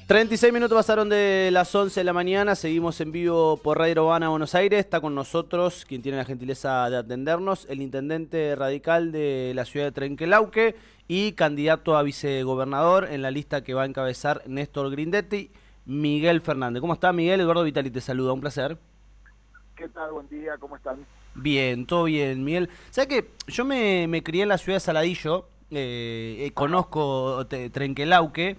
36 minutos pasaron de las 11 de la mañana, seguimos en vivo por Radio Urbana Buenos Aires. Está con nosotros, quien tiene la gentileza de atendernos, el intendente radical de la ciudad de Trenquelauque y candidato a vicegobernador en la lista que va a encabezar Néstor Grindetti, Miguel Fernández. ¿Cómo está, Miguel? Eduardo Vitali te saluda, un placer. ¿Qué tal? Buen día, ¿cómo están? Bien, todo bien, Miguel. ¿Sabes qué? Yo me crié en la ciudad de Saladillo, Ajá. conozco Trenquelauque,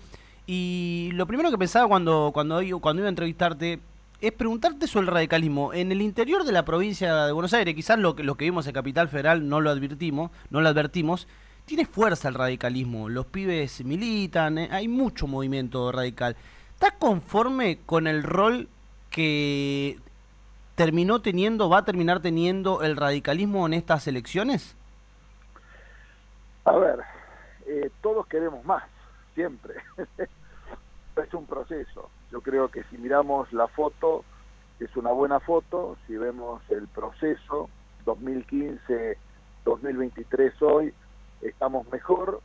y lo primero que pensaba cuando iba a entrevistarte es preguntarte sobre el radicalismo. En el interior de la provincia de Buenos Aires, quizás lo que vimos en Capital Federal no lo advertimos, tiene fuerza el radicalismo. Los pibes militan, hay mucho movimiento radical. ¿Estás conforme con el rol que va a terminar teniendo el radicalismo en estas elecciones? A ver, todos queremos más, siempre. Es un proceso. Yo creo que si miramos la foto, es una buena foto. Si vemos el proceso, 2015, 2023 hoy, estamos mejor.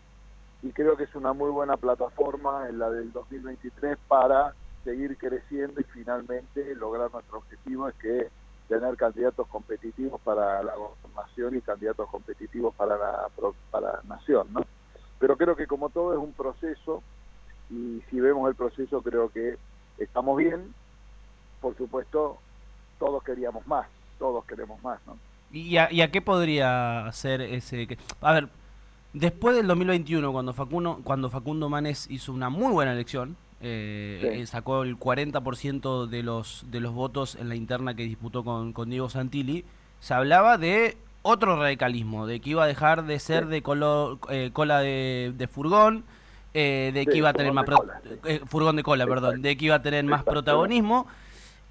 Y creo que es una muy buena plataforma en la del 2023 para seguir creciendo y finalmente lograr nuestro objetivo, es que tener candidatos competitivos para la gobernación y candidatos competitivos para la nación, ¿no? Pero creo que como todo es un proceso, y si vemos el proceso creo que estamos bien. Por supuesto, todos queremos más, ¿no? ¿Y a qué podría ser ese? A ver, después del 2021, cuando Facundo Manes hizo una muy buena elección, Sí, sacó el 40% de los votos en la interna que disputó con Diego Santilli, se hablaba de otro radicalismo, de que iba a dejar de sí, ser de cola de furgón, de sí, que iba a tener furgón más de cola, sí, furgón de cola, perdón, exacto, de que iba a tener más exacto. protagonismo.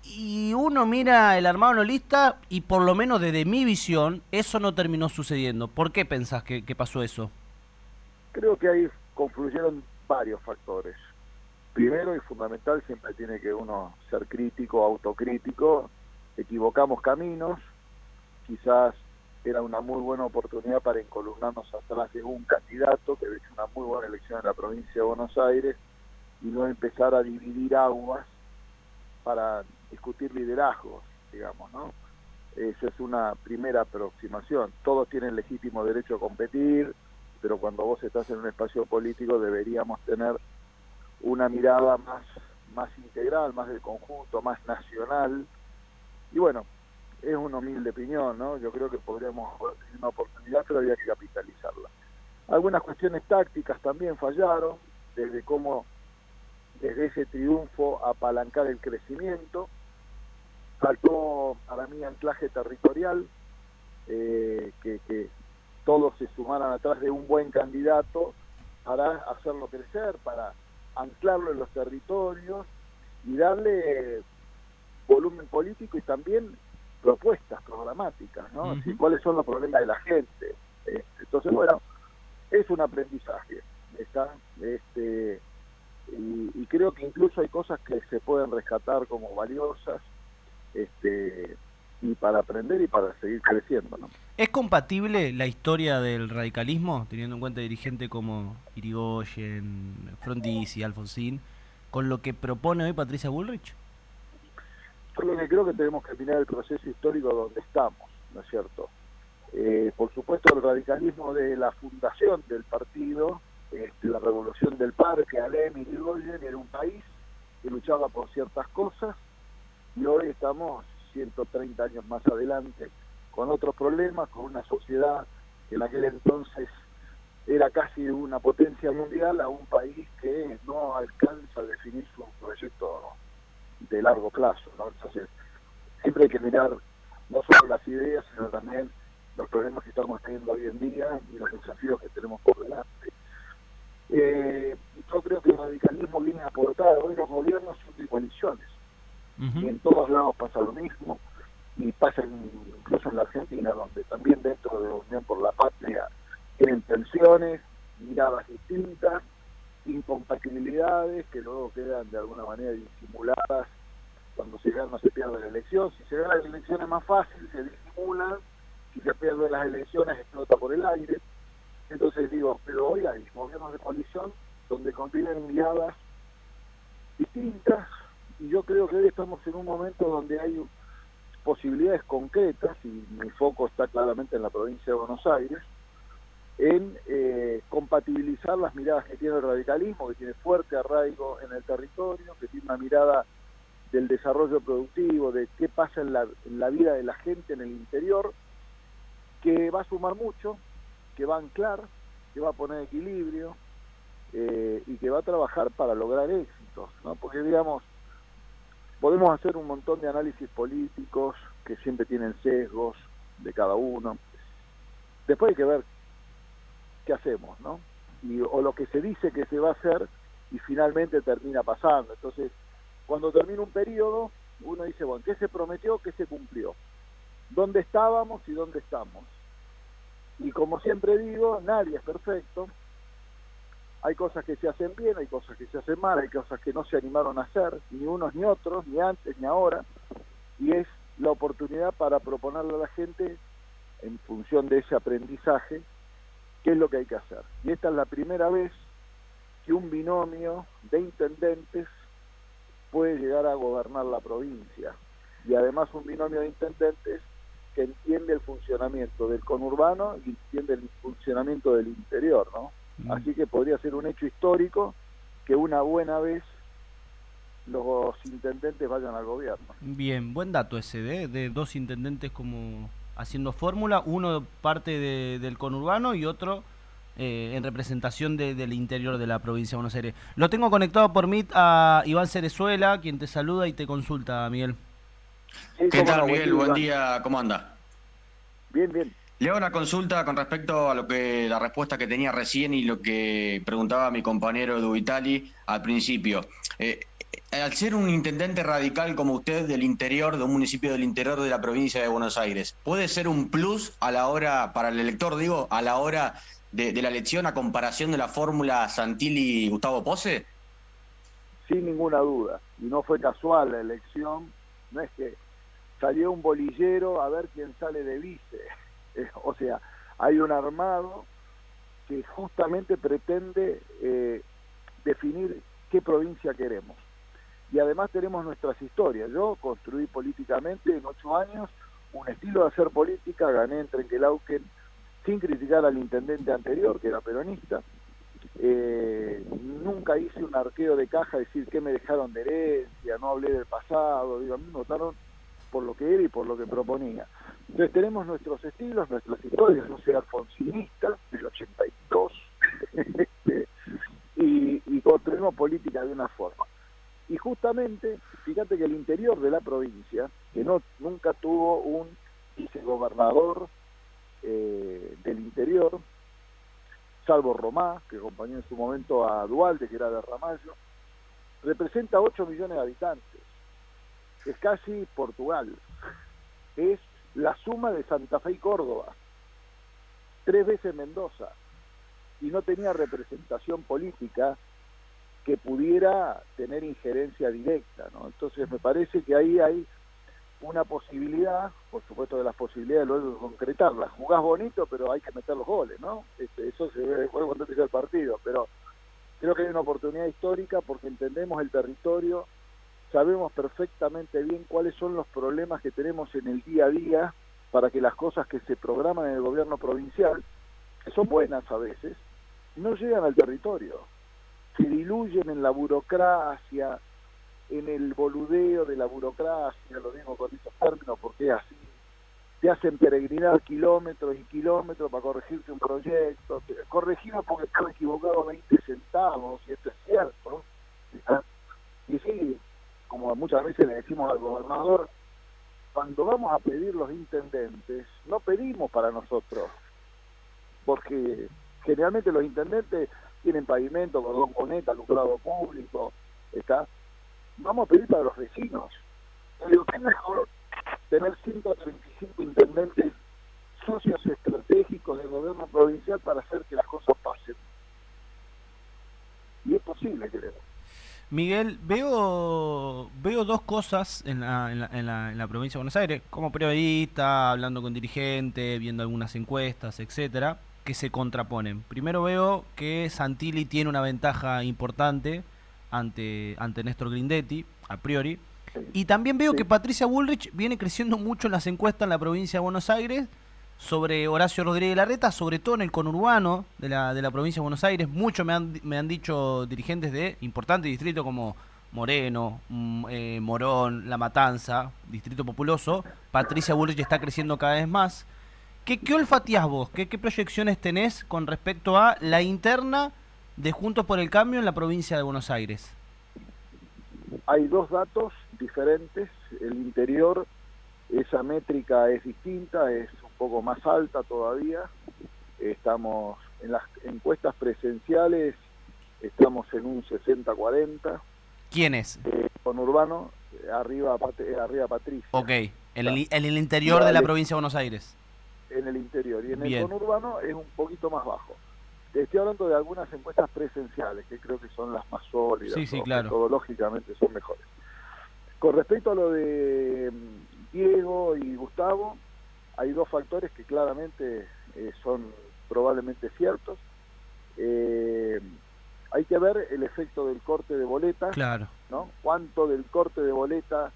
Y uno mira el armado no lista y por lo menos desde mi visión eso no terminó sucediendo. ¿Por qué pensás que pasó eso? Creo que ahí confluyeron varios factores. Primero y fundamental, siempre tiene que uno ser crítico, autocrítico. Equivocamos caminos, quizás era una muy buena oportunidad para encolumnarnos atrás de un candidato que había hecho una muy buena elección en la provincia de Buenos Aires y no empezar a dividir aguas para discutir liderazgos, digamos, ¿no? Esa es una primera aproximación. Todos tienen legítimo derecho a competir, pero cuando vos estás en un espacio político deberíamos tener una mirada más integral, más del conjunto, más nacional. Y bueno, es una humilde opinión, ¿no? Yo creo que podríamos haber tenido una oportunidad, pero había que capitalizarla. Algunas cuestiones tácticas también fallaron, desde ese triunfo apalancar el crecimiento. Faltó para mí anclaje territorial, que todos se sumaran atrás de un buen candidato para hacerlo crecer, para anclarlo en los territorios y darle volumen político y también propuestas programáticas, ¿no? Así, Ujú. ¿cuáles son los problemas de la gente? Entonces, bueno, es un aprendizaje, ¿está? Y creo que incluso hay cosas que se pueden rescatar como valiosas, este, y para aprender y para seguir creciendo, ¿no? ¿Es compatible la historia del radicalismo, teniendo en cuenta dirigentes como Irigoyen, Frondizi, Alfonsín, con lo que propone hoy Patricia Bullrich? Yo lo que creo que tenemos que mirar el proceso histórico donde estamos, ¿no es cierto? Por supuesto, el radicalismo de la fundación del partido, la revolución del parque, Alem y Irigoyen, era un país que luchaba por ciertas cosas, y hoy estamos 130 años más adelante con otros problemas, con una sociedad que en aquel entonces era casi una potencia mundial, a un país que no alcanza a definir su proyecto de largo plazo, ¿no? Entonces, siempre hay que mirar no solo las ideas, sino también los problemas que estamos teniendo hoy en día y los desafíos que tenemos por delante. Yo creo que el radicalismo viene a aportar, hoy los gobiernos son de coaliciones, y Ujú. en todos lados pasa lo mismo, y pasa incluso en la Argentina, donde también dentro de la Unión por la Patria tienen tensiones, miradas distintas, incompatibilidades que luego quedan de alguna manera disimuladas. Cuando se gana se pierde la elección, si se gana la elección es más fácil, se disimulan, si se pierden las elecciones explota por el aire. Entonces digo, pero hoy hay gobiernos de coalición donde contienen miradas distintas, y yo creo que hoy estamos en un momento donde hay posibilidades concretas, y mi foco está claramente en la provincia de Buenos Aires, en compatibilizar las miradas que tiene el radicalismo, que tiene fuerte arraigo en el territorio, que tiene una mirada del desarrollo productivo, de qué pasa en la vida de la gente en el interior, que va a sumar mucho, que va a anclar, que va a poner equilibrio, y que va a trabajar para lograr éxitos, ¿no? Porque, digamos, podemos hacer un montón de análisis políticos que siempre tienen sesgos de cada uno. Después hay que ver qué hacemos, ¿no? O lo que se dice que se va a hacer y finalmente termina pasando. Entonces, cuando termina un periodo, uno dice, bueno, ¿qué se prometió? ¿Qué se cumplió? ¿Dónde estábamos y dónde estamos? Y como siempre digo, nadie es perfecto. Hay cosas que se hacen bien, hay cosas que se hacen mal, hay cosas que no se animaron a hacer, ni unos ni otros, ni antes ni ahora, y es la oportunidad para proponerle a la gente, en función de ese aprendizaje, qué es lo que hay que hacer. Y esta es la primera vez que un binomio de intendentes puede llegar a gobernar la provincia, y además un binomio de intendentes que entiende el funcionamiento del conurbano y entiende el funcionamiento del interior, ¿no? Así que podría ser un hecho histórico que una buena vez los intendentes vayan al gobierno. Bien, buen dato ese, de dos intendentes como haciendo fórmula, uno parte del conurbano y otro en representación del interior de la provincia de Buenos Aires. Lo tengo conectado por Meet a Iván Cerezuela, quien te saluda y te consulta, Miguel. Sí, ¿Qué tal, no, Miguel? Buen día, ¿cómo anda? Bien, bien. Le hago una consulta con respecto a la respuesta que tenía recién y lo que preguntaba mi compañero Duvitali al principio. Al ser un intendente radical como usted del interior, de un municipio del interior de la provincia de Buenos Aires, ¿puede ser un plus a la hora, para el elector, digo, a la hora de la elección a comparación de la fórmula Santilli-Gustavo Posse? Sin ninguna duda. Y no fue casual la elección, no es que salió un bolillero a ver quién sale de vice. O sea, hay un armado que justamente pretende definir qué provincia queremos. Y además tenemos nuestras historias. Yo construí políticamente en 8 años un estilo de hacer política, gané en Trenquelauquen sin criticar al intendente anterior, que era peronista. Nunca hice un arqueo de caja, decir qué me dejaron de herencia, no hablé del pasado, digo, a mí me votaron por lo que era y por lo que proponía. Entonces tenemos nuestros estilos, nuestras historias. Yo soy alfonsinista del 82 y construimos política de una forma. Y justamente, fíjate que el interior de la provincia, que nunca tuvo un vicegobernador del interior, salvo Romá, que acompañó en su momento a Dualde, que era de Ramallo, representa 8 millones de habitantes. Es casi Portugal. Es la suma de Santa Fe y Córdoba, 3 veces Mendoza, y no tenía representación política que pudiera tener injerencia directa, ¿no? Entonces me parece que ahí hay una posibilidad, por supuesto de las posibilidades luego de concretarlas. Jugás bonito, pero hay que meter los goles, ¿no? Eso se ve después cuando empieza el partido, pero creo que hay una oportunidad histórica porque entendemos el territorio, sabemos perfectamente bien cuáles son los problemas que tenemos en el día a día para que las cosas que se programan en el gobierno provincial, que son buenas a veces, no llegan al territorio. Se diluyen en la burocracia, en el boludeo de la burocracia, lo digo con esos términos porque es así. Te hacen peregrinar kilómetros y kilómetros para corregirte un proyecto, corregimos porque estaba equivocado 20 centavos, y esto es cierto. Y sí, como muchas veces le decimos al gobernador, cuando vamos a pedir los intendentes, no pedimos para nosotros, porque generalmente los intendentes tienen pavimento, cordón cuneta, alumbrado público, ¿está? Vamos a pedir para los vecinos. Yo digo, ¿qué mejor tener 135 intendentes socios estratégicos del gobierno provincial para hacer que las cosas pasen? Y es posible, creo. Miguel, veo dos cosas en la provincia de Buenos Aires, como periodista, hablando con dirigentes, viendo algunas encuestas, etcétera, que se contraponen. Primero veo que Santilli tiene una ventaja importante ante Néstor Grindetti, a priori. Y también veo que Patricia Bullrich viene creciendo mucho en las encuestas en la provincia de Buenos Aires sobre Horacio Rodríguez Larreta, sobre todo en el conurbano de la provincia de Buenos Aires. Mucho me han dicho dirigentes de importantes distritos como Moreno, Morón, La Matanza, Distrito Populoso. Patricia Bullrich está creciendo cada vez más. ¿Qué olfateás vos? ¿Qué proyecciones tenés con respecto a la interna de Juntos por el Cambio en la provincia de Buenos Aires? Hay dos datos diferentes. El interior, esa métrica es distinta, es un poco más alta todavía. Estamos en las encuestas presenciales, estamos en un 60-40. ¿Quién es? Con Urbano, arriba Patricia. Ok, en el interior de la provincia de Buenos Aires. En el interior, y en Bien. el conurbano es un poquito más bajo. Te estoy hablando de algunas encuestas presenciales, que creo que son las más sólidas, Sí, claro. metodológicamente son mejores. Con respecto a lo de Diego y Gustavo, hay dos factores que claramente son probablemente ciertos. Hay que ver el efecto del corte de boleta, Claro. ¿no? Cuánto del corte de boleta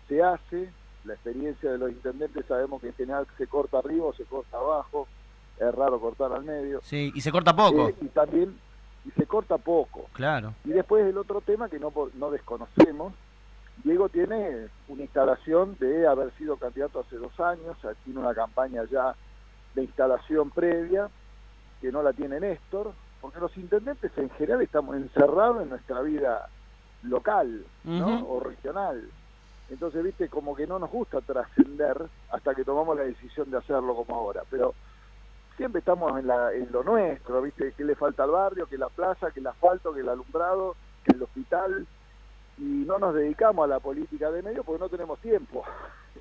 se hace. La experiencia de los intendentes, sabemos que en general se corta arriba o se corta abajo, es raro cortar al medio. Sí, y se corta poco. Y se corta poco. Claro. Y después el otro tema que no desconocemos, Diego tiene una instalación de haber sido candidato hace 2 años, o sea, tiene una campaña ya de instalación previa, que no la tiene Néstor, porque los intendentes en general estamos encerrados en nuestra vida local, ¿no? O regional. Entonces, viste, como que no nos gusta trascender hasta que tomamos la decisión de hacerlo como ahora, pero siempre estamos en lo nuestro, viste, que le falta al barrio, que la plaza, que el asfalto, que el alumbrado, que el hospital, y no nos dedicamos a la política de medio porque no tenemos tiempo.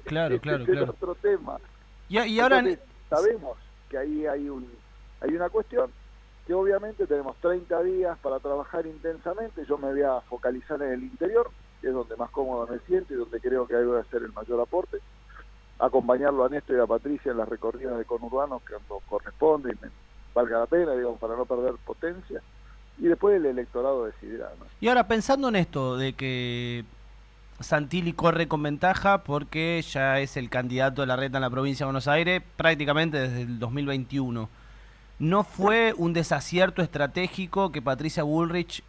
Claro. Es otro tema. Y ahora Entonces, sabemos que ahí hay una cuestión que obviamente tenemos 30 días para trabajar intensamente. Yo me voy a focalizar en el interior, que es donde más cómodo me siento y donde creo que ahí voy a hacer el mayor aporte. Acompañarlo a Néstor y a Patricia en las recorridas de conurbano cuando corresponde y me valga la pena, digamos, para no perder potencia. Y después el electorado decidirá, ¿no? Y ahora, pensando en esto de que Santilli corre con ventaja porque ya es el candidato de Larreta en la provincia de Buenos Aires prácticamente desde el 2021, ¿no fue un desacierto estratégico que Patricia Bullrich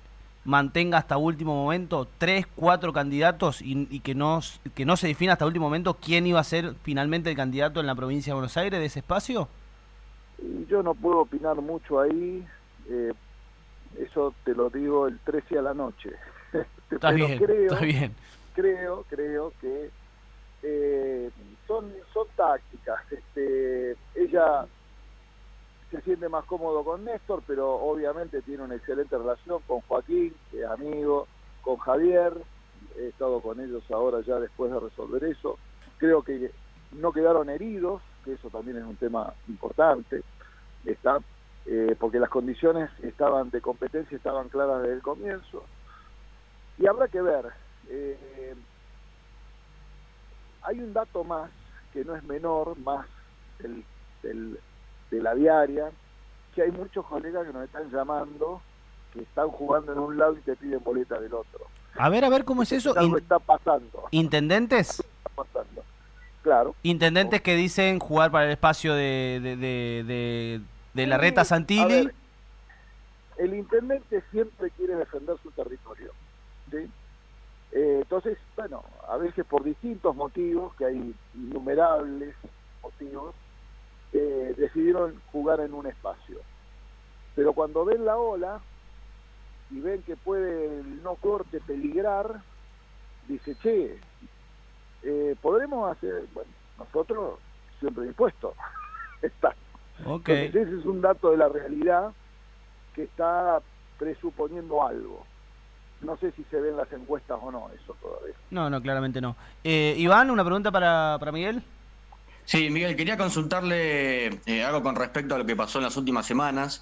mantenga hasta último momento 3, 4 candidatos y que no se defina hasta último momento quién iba a ser finalmente el candidato en la provincia de Buenos Aires de ese espacio? Y yo no puedo opinar mucho ahí, eso te lo digo el 13 a la noche. Está bien. Creo que son tácticas. Ella se siente más cómodo con Néstor, pero obviamente tiene una excelente relación con Joaquín, que es amigo, con Javier. He estado con ellos ahora ya después de resolver eso. Creo que no quedaron heridos, que eso también es un tema importante, porque las condiciones de competencia estaban claras desde el comienzo. Y habrá que ver. Hay un dato más, que no es menor, más de la diaria, que hay muchos colegas que nos están llamando, que están jugando en un lado y te piden boleta del otro. A ver, ¿cómo es eso? Algo está pasando. ¿Intendentes? Está pasando. Claro. Intendentes que dicen jugar para el espacio de Larreta Santilli. A ver, el intendente siempre quiere defender su territorio, ¿sí? Entonces, bueno, a veces por distintos motivos, que hay innumerables motivos, decidieron jugar en un espacio. Pero cuando ven la ola y ven que puede el no corte peligrar, dice, podremos hacer, bueno, nosotros siempre dispuestos. Está. Okay. Entonces ese es un dato de la realidad que está presuponiendo algo. No sé si se ven las encuestas o no, eso todavía. No, claramente no. Iván, ¿una pregunta para Miguel? Sí, Miguel, quería consultarle algo con respecto a lo que pasó en las últimas semanas.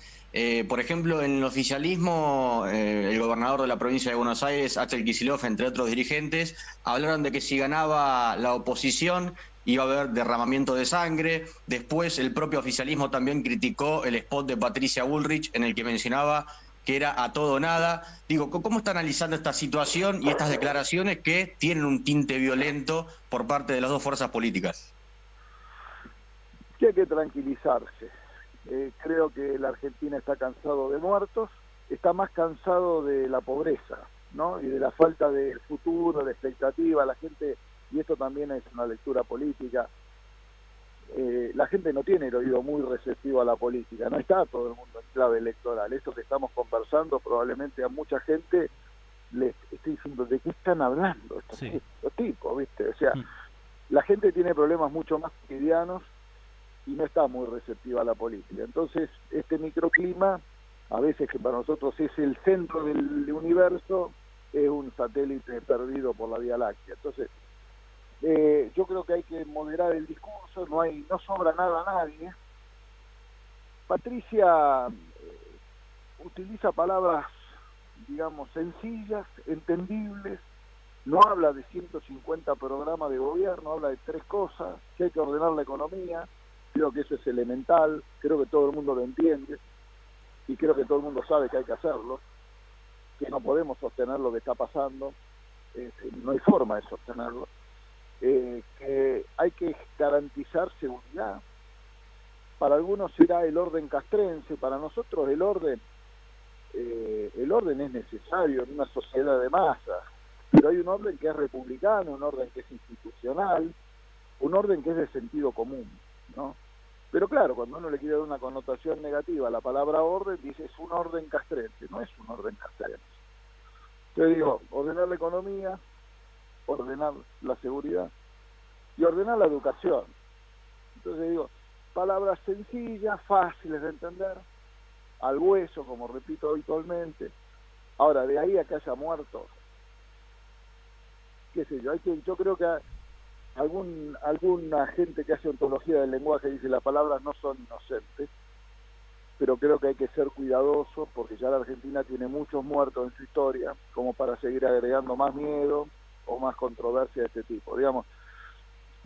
Por ejemplo, en el oficialismo, el gobernador de la provincia de Buenos Aires, Axel Kicillof, entre otros dirigentes, hablaron de que si ganaba la oposición iba a haber derramamiento de sangre. Después el propio oficialismo también criticó el spot de Patricia Bullrich en el que mencionaba que era a todo o nada. Digo, ¿cómo está analizando esta situación y estas declaraciones que tienen un tinte violento por parte de las dos fuerzas políticas? Que hay que tranquilizarse. Creo que la Argentina está cansado de muertos, está más cansado de la pobreza, ¿no? Y de la falta de futuro, de expectativa. La gente, y esto también es una lectura política, la gente no tiene el oído muy receptivo a la política, no está todo el mundo en clave electoral. Esto que estamos conversando probablemente a mucha gente le esté diciendo, ¿de qué están hablando estos tipos, viste? O sea, la gente tiene problemas mucho más cotidianos y no está muy receptiva a la política. Entonces, este microclima, a veces que para nosotros es el centro del universo, es un satélite perdido por la Vía Láctea. Entonces, yo creo que hay que moderar el discurso, no sobra nada a nadie. Patricia utiliza palabras, digamos, sencillas, entendibles, no habla de 150 programas de gobierno, habla de 3 cosas: que hay que ordenar la economía. Creo que eso es elemental, creo que todo el mundo lo entiende y creo que todo el mundo sabe que hay que hacerlo, que no podemos sostener lo que está pasando, no hay forma de sostenerlo. Que hay que garantizar seguridad. Para algunos será el orden castrense, para nosotros el orden es necesario en una sociedad de masas, pero hay un orden que es republicano, un orden que es institucional, un orden que es de sentido común, ¿no? Pero claro, cuando uno le quiere dar una connotación negativa a la palabra orden, dice es un orden castrense, no es un orden castrense. Entonces digo, ordenar la economía, ordenar la seguridad y ordenar la educación. Entonces digo, palabras sencillas, fáciles de entender, al hueso, como repito habitualmente. Ahora, de ahí a que haya muertos, qué sé yo, yo creo que alguna gente que hace ontología del lenguaje dice las palabras no son inocentes, pero creo que hay que ser cuidadosos porque ya la Argentina tiene muchos muertos en su historia como para seguir agregando más miedo o más controversia de este tipo. Digamos,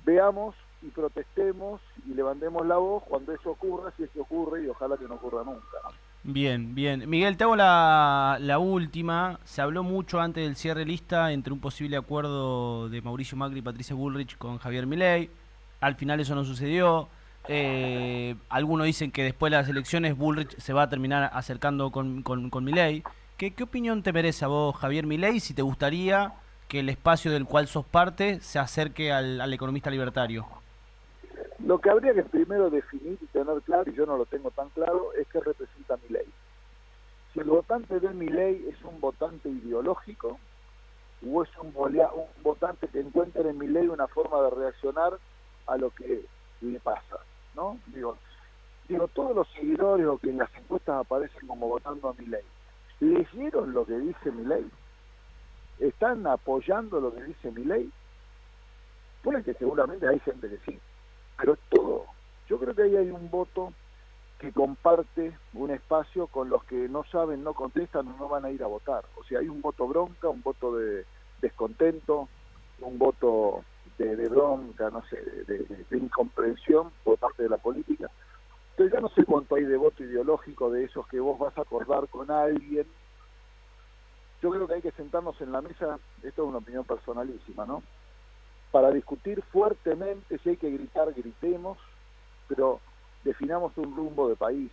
veamos y protestemos y levantemos la voz cuando eso ocurra, si es que ocurre, y ojalá que no ocurra nunca. Bien, bien. Miguel, te hago la última. Se habló mucho antes del cierre de lista entre un posible acuerdo de Mauricio Macri y Patricia Bullrich con Javier Milei. Al final eso no sucedió. Algunos dicen que después de las elecciones Bullrich se va a terminar acercando con Milei. ¿Qué opinión te merece a vos Javier Milei, si te gustaría que el espacio del cual sos parte se acerque al economista libertario? Lo que habría que primero definir y tener claro, y yo no lo tengo tan claro, es qué representa Milei. Si el votante de Milei es un votante ideológico o es un votante que encuentra en Milei una forma de reaccionar a lo que le pasa, ¿no? Digo, todos los seguidores o que en las encuestas aparecen como votando a Milei, ¿leyeron lo que dice Milei? ¿Están apoyando lo que dice Milei? Puede que seguramente hay gente que sí, pero todo. Yo creo que ahí hay un voto que comparte un espacio con los que no saben, no contestan o no van a ir a votar. O sea, hay un voto bronca, un voto de descontento, un voto de bronca, no sé, de incomprensión por parte de la política. Entonces ya no sé cuánto hay de voto ideológico de esos que vos vas a acordar con alguien. Yo creo que hay que sentarnos en la mesa, esto es una opinión personalísima, ¿no?, para discutir fuertemente. Si hay que gritar, gritemos, pero definamos un rumbo de país,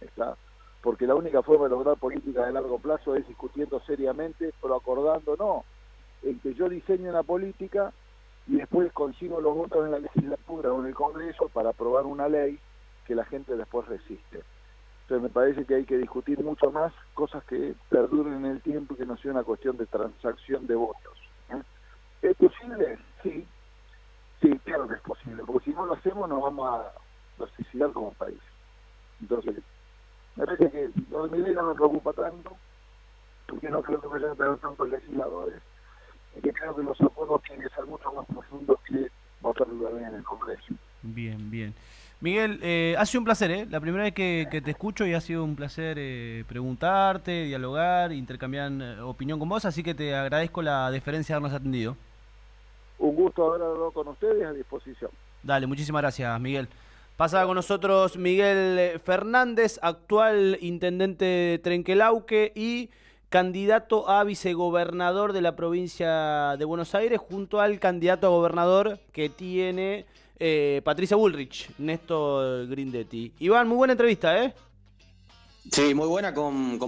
¿está? Porque la única forma de lograr política de largo plazo es discutiendo seriamente, pero acordando, no, en que yo diseñe una política y después consigo los votos en la legislatura o en el Congreso para aprobar una ley que la gente después resiste. Entonces me parece que hay que discutir mucho más cosas que perduren en el tiempo y que no sea una cuestión de transacción de votos. ¿Es posible? Sí, claro que es posible, porque si no lo hacemos nos vamos a suicidar como país. Entonces, me parece que lo de Milei no me preocupa tanto, porque no creo que vayan a tener tantos legisladores, y que creo que los acuerdos tienen que ser mucho más profundos que votarlo en el Congreso. Bien, bien. Miguel, ha sido un placer, la primera vez que te escucho, y ha sido un placer preguntarte, dialogar, intercambiar opinión con vos, así que te agradezco la deferencia de habernos atendido. Un gusto haber hablado con ustedes, a disposición. Dale, muchísimas gracias, Miguel. Pasaba con nosotros Miguel Fernández, actual intendente de Trenquelauque y candidato a vicegobernador de la provincia de Buenos Aires, junto al candidato a gobernador que tiene Patricia Bullrich, Néstor Grindetti. Iván, muy buena entrevista, ¿eh? Sí, muy buena con